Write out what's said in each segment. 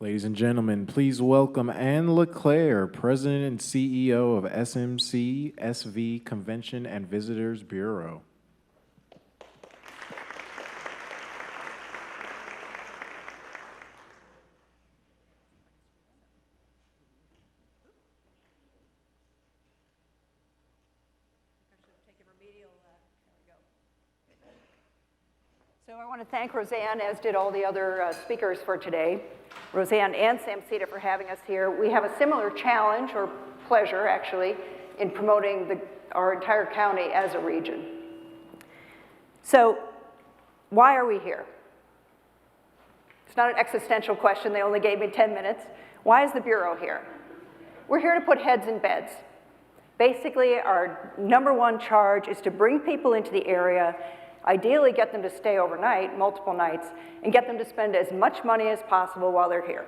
Ladies and gentlemen, please welcome Ann LeClair, President and CEO of SMC SV Convention and Visitors Bureau. So I want to thank Roseanne, as did all the other speakers for today, Roseanne and SAMCEDA for having us here. We have a similar challenge, or pleasure actually, in promoting our entire county as a region. So why are we here? It's not an existential question, they only gave me 10 minutes. Why is the Bureau here? We're here to put heads in beds. Basically, our number one charge is to bring people into the area, ideally get them to stay overnight, multiple nights, and get them to spend as much money as possible while they're here.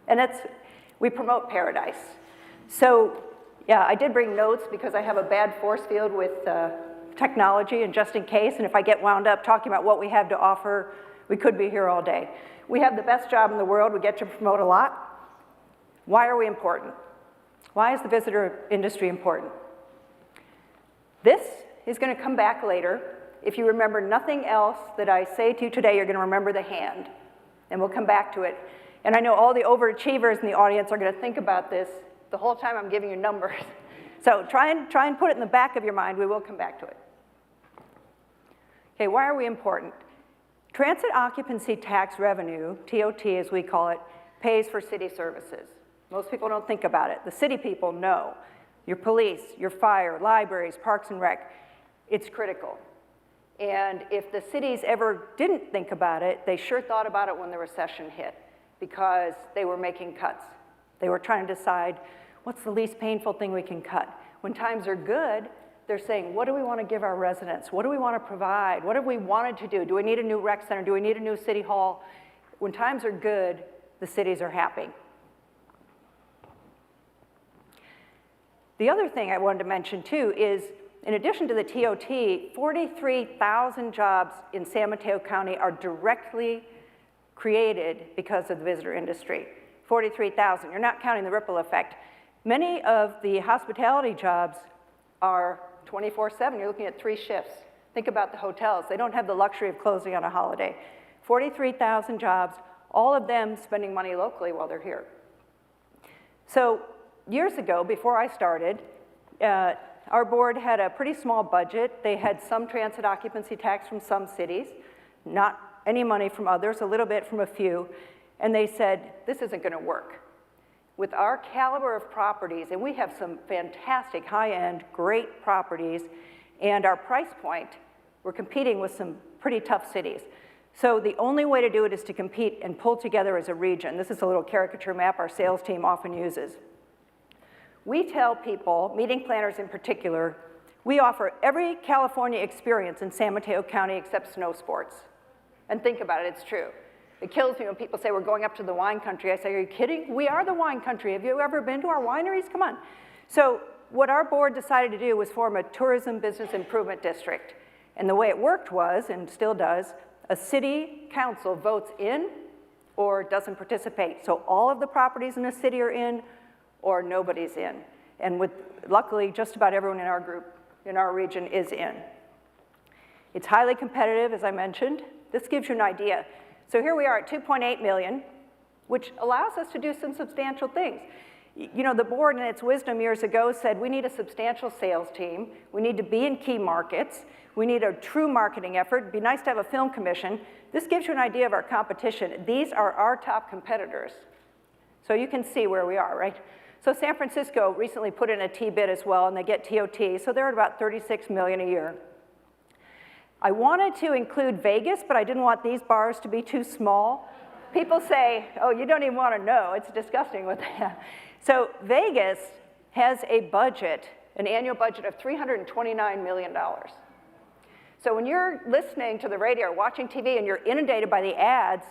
And we promote paradise. So yeah, I did bring notes because I have a bad force field with technology, and just in case, and if I get wound up talking about what we have to offer, we could be here all day. We have the best job in the world, we get to promote a lot. Why are we important? Why is the visitor industry important? This is going to come back later. If you remember nothing else that I say to you today, you're going to remember the hand, and we'll come back to it. And I know all the overachievers in the audience are going to think about this the whole time I'm giving you numbers. So try and put it in the back of your mind. We will come back to it. Okay, why are we important? Transit occupancy tax revenue, TOT as we call it, pays for city services. Most people don't think about it. The city people know. Your police, your fire, libraries, parks and rec, it's critical. And if the cities ever didn't think about it, they sure thought about it when the recession hit, because they were making cuts. They were trying to decide, what's the least painful thing we can cut? When times are good, they're saying, what do we want to give our residents? What do we want to provide? What have we wanted to do? Do we need a new rec center? Do we need a new city hall? When times are good, the cities are happy. The other thing I wanted to mention too is, in addition to the TOT, 43,000 jobs in San Mateo County are directly created because of the visitor industry. 43,000, you're not counting the ripple effect. Many of the hospitality jobs are 24/7, you're looking at 3 shifts. Think about the hotels, they don't have the luxury of closing on a holiday. 43,000 jobs, all of them spending money locally while they're here. So years ago, before I started, our board had a pretty small budget. They had some transit occupancy tax from some cities, not any money from others, a little bit from a few, and they said, this isn't gonna work. With our caliber of properties, and we have some fantastic high-end, great properties, and our price point, we're competing with some pretty tough cities. So the only way to do it is to compete and pull together as a region. This is a little caricature map our sales team often uses. We tell people, meeting planners in particular, we offer every California experience in San Mateo County except snow sports. And think about it, it's true. It kills me when people say we're going up to the wine country. I say, are you kidding? We are the wine country. Have you ever been to our wineries? Come on. So what our board decided to do was form a tourism business improvement district. And the way it worked was, and still does, a city council votes in or doesn't participate. So all of the properties in the city are in, or nobody's in. And luckily, just about everyone in our group, in our region, is in. It's highly competitive, as I mentioned. This gives you an idea. So here we are at 2.8 million, which allows us to do some substantial things. You know, the board, in its wisdom years ago, said we need a substantial sales team, we need to be in key markets, we need a true marketing effort. It'd be nice to have a film commission. This gives you an idea of our competition. These are our top competitors. So you can see where we are, right? So San Francisco recently put in a T-bid as well, and they get TOT, so they're at about 36 million a year. I wanted to include Vegas, but I didn't want these bars to be too small. People say, oh, you don't even want to know, it's disgusting what they have. So Vegas has a budget, an annual budget of $329 million. So when you're listening to the radio or watching TV and you're inundated by the ads,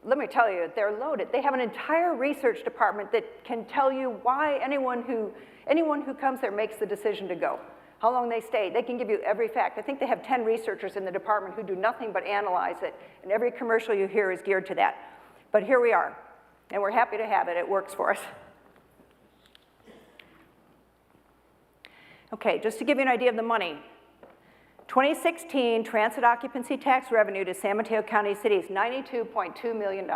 let me tell you, they're loaded. They have an entire research department that can tell you why anyone who comes there makes the decision to go, how long they stay. They can give you every fact. I think they have 10 researchers in the department who do nothing but analyze it, and every commercial you hear is geared to that. But here we are. and we're happy to have it. It works for us. Okay, just to give you an idea of the money. 2016 transit occupancy tax revenue to San Mateo County City is $92.2 million.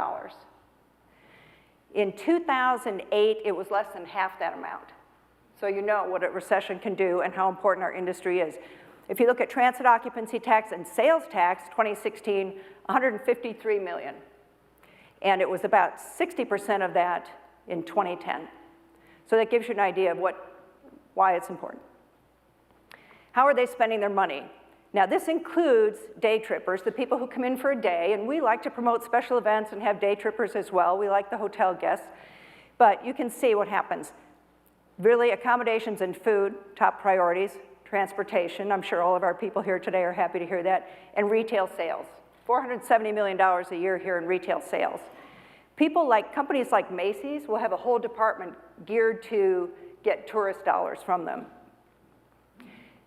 In 2008, it was less than half that amount. So you know what a recession can do and how important our industry is. If you look at transit occupancy tax and sales tax, 2016, $153 million. And it was about 60% of that in 2010. So that gives you an idea of why it's important. How are they spending their money? Now, this includes day trippers, the people who come in for a day, and we like to promote special events and have day trippers as well. We like the hotel guests, but you can see what happens. Really, accommodations and food, top priorities, transportation, I'm sure all of our people here today are happy to hear that, and retail sales. $470 million a year here in retail sales. Companies like Macy's will have a whole department geared to get tourist dollars from them.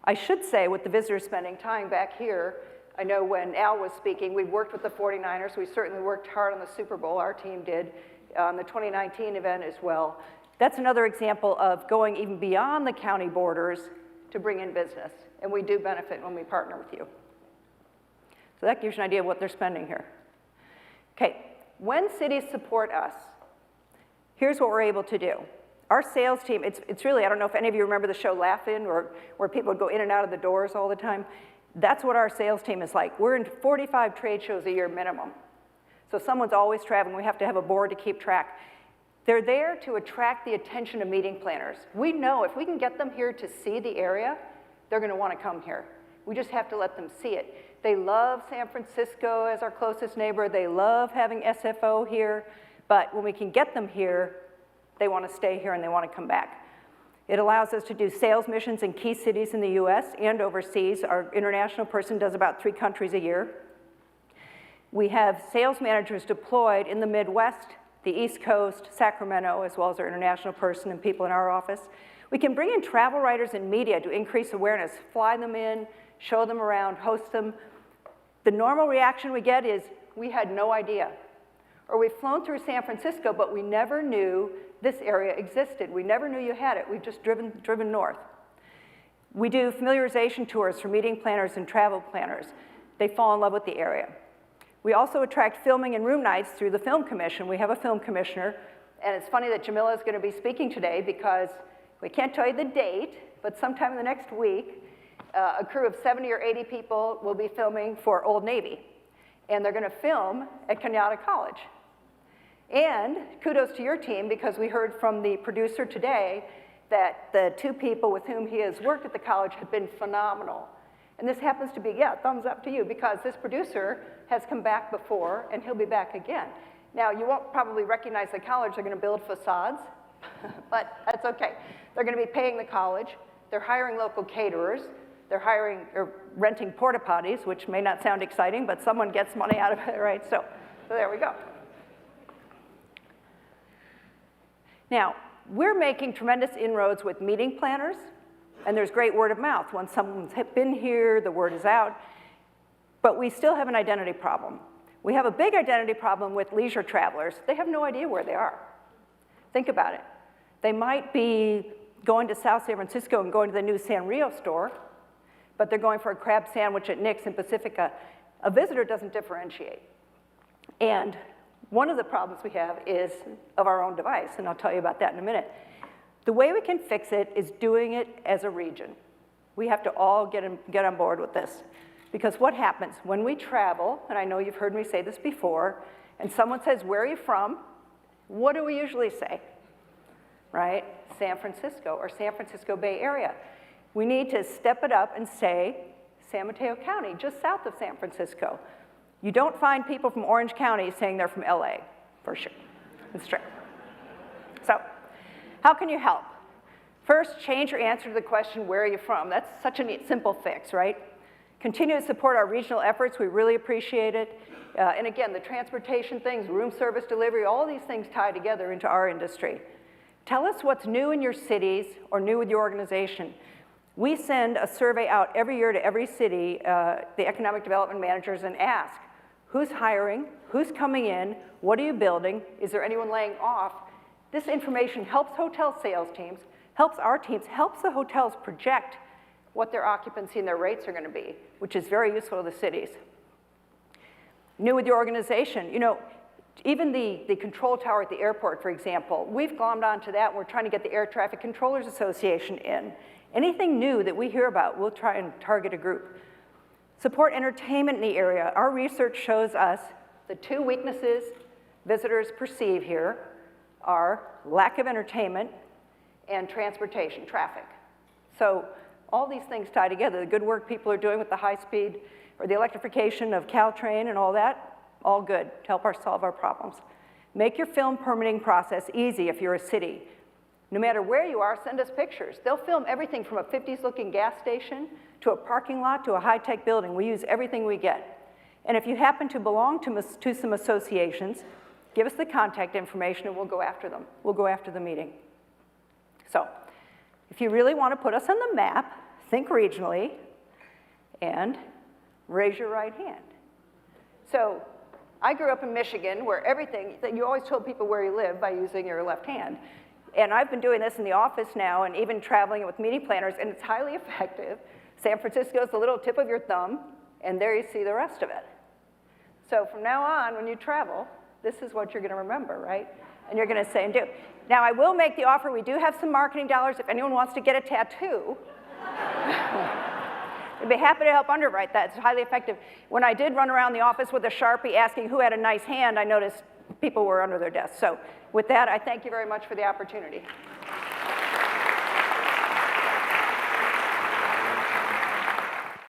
I should say, with the visitor spending time back here, I know when Al was speaking, we worked with the 49ers. We certainly worked hard on the Super Bowl, our team did, on the 2019 event as well. That's another example of going even beyond the county borders to bring in business, and we do benefit when we partner with you. So that gives you an idea of what they're spending here. Okay, when cities support us, here's what we're able to do. Our sales team, it's really, I don't know if any of you remember the show Laugh-In, or where people would go in and out of the doors all the time. That's what our sales team is like. We're in 45 trade shows a year minimum. So someone's always traveling. We have to have a board to keep track. They're there to attract the attention of meeting planners. We know if we can get them here to see the area, they're going to want to come here. We just have to let them see it. They love San Francisco as our closest neighbor. They love having SFO here. But when we can get them here, they want to stay here and they want to come back. It allows us to do sales missions in key cities in the US and overseas. Our international person does about 3 countries a year. We have sales managers deployed in the Midwest, the East Coast, Sacramento, as well as our international person and people in our office. We can bring in travel writers and media to increase awareness, fly them in, show them around, host them. The normal reaction we get is, we had no idea. Or we've flown through San Francisco, but we never knew this area existed. We never knew you had it. We've just driven north. We do familiarization tours for meeting planners and travel planners. They fall in love with the area. We also attract filming and room nights through the Film Commission. We have a film commissioner, and it's funny that Jamila is going to be speaking today because we can't tell you the date, but sometime in the next week, a crew of 70 or 80 people will be filming for Old Navy, and they're going to film at Kenyatta College. And kudos to your team, because we heard from the producer today that the 2 people with whom he has worked at the college have been phenomenal. And this happens to be, yeah, thumbs up to you, because this producer has come back before, and he'll be back again. Now, you won't probably recognize the college. They're going to build facades, but that's okay. They're going to be paying the college. They're hiring local caterers. They're hiring or renting porta potties, which may not sound exciting, but someone gets money out of it, right? So there we go. Now, we're making tremendous inroads with meeting planners, and there's great word of mouth. Once someone's been here, the word is out. But we still have an identity problem. We have a big identity problem with leisure travelers. They have no idea where they are. Think about it. They might be going to South San Francisco and going to the new San Rio store, but they're going for a crab sandwich at Nick's in Pacifica. A visitor doesn't differentiate. And one of the problems we have is of our own device, and I'll tell you about that in a minute. The way we can fix it is doing it as a region. We have to all get on board with this. Because what happens when we travel, and I know you've heard me say this before, and someone says, where are you from? What do we usually say? Right? San Francisco or San Francisco Bay Area. We need to step it up and say San Mateo County, just south of San Francisco. You don't find people from Orange County saying they're from LA, for sure. It's true. So, how can you help? First, change your answer to the question, where are you from? That's such a neat, simple fix, right? Continue to support our regional efforts. We really appreciate it. And again, the transportation things, room service delivery, all these things tie together into our industry. Tell us what's new in your cities or new with your organization. We send a survey out every year to every city, the economic development managers, and ask, Who's hiring? Who's coming in? What are you building? Is there anyone laying off? This information helps hotel sales teams, helps our teams, helps the hotels project what their occupancy and their rates are going to be, which is very useful to the cities. New with your organization, even the control tower at the airport, for example, we've glommed onto that, and we're trying to get the Air Traffic Controllers Association in. Anything new that we hear about, we'll try and target a group. Support entertainment in the area. Our research shows us the two weaknesses visitors perceive here are lack of entertainment and transportation, traffic. So all these things tie together. The good work people are doing with the high speed or the electrification of Caltrain and all that, all good to help us solve our problems. Make your film permitting process easy if you're a city. No matter where you are, send us pictures. They'll film everything from a 50s looking gas station to a parking lot to a high-tech building. We use everything we get. And if you happen to belong to some associations, give us the contact information and we'll go after them. We'll go after the meeting. So if you really want to put us on the map, think regionally and raise your right hand. So I grew up in Michigan where everything, that you always told people where you live by using your left hand. And I've been doing this in the office now and even traveling with meeting planners, and it's highly effective. San Francisco is the little tip of your thumb, and there you see the rest of it. So from now on, when you travel, this is what you're going to remember, right? And you're going to say and do. Now, I will make the offer. We do have some marketing dollars. If anyone wants to get a tattoo, I'd be happy to help underwrite that. It's highly effective. When I did run around the office with a Sharpie asking who had a nice hand, I noticed people were under their desks. So with that, I thank you very much for the opportunity.